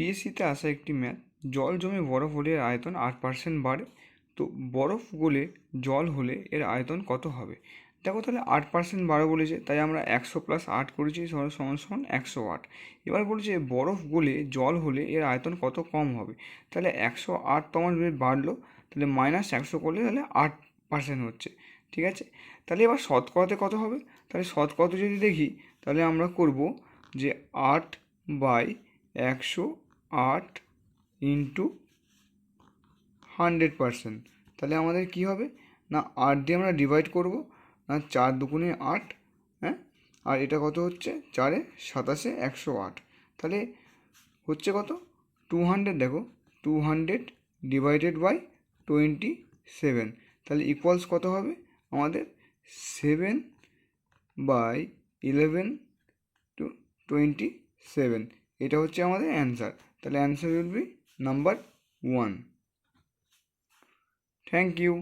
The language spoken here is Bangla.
পিএসসিতে আসা একটি ম্যাথ, জল জমে বরফ হলে এর আয়তন 8% বাড়ে, তো বরফ গলে জল হলে এর আয়তন কত হবে? দেখো তাহলে 8% বাড়ে বলেছে, তাই আমরা 100 + 8 করেছি সমান 108। এবার বলেছে বরফ গলে জল হলে এর আয়তন কত কম হবে? তাহলে 108 তো আমার বাড়লো, তাহলে -100 করলে তাহলে 8% হচ্ছে। ঠিক আছে, তাহলে এবার শতকরাতে কত হবে? তাহলে শতকরাতে যদি দেখি, তাহলে আমরা করব যে 8/108 ইন্টু 100%। তাহলে আমাদের কি হবে না, 8 দিয়ে আমরা ডিভাইড করব, না 4 দুগুণে 8, হ্যাঁ, আর এটা কত হচ্ছে 4 এ 27 108, তাহলে হচ্ছে কত 200। দেখো 200 ডিভাইডেড বাই 27, তাহলে ইকুয়ালস কত হবে আমাদের 7/11 টু 27। এটা হচ্ছে আমাদের অ্যান্সার। তাহলে answer will be number 1। Thank you.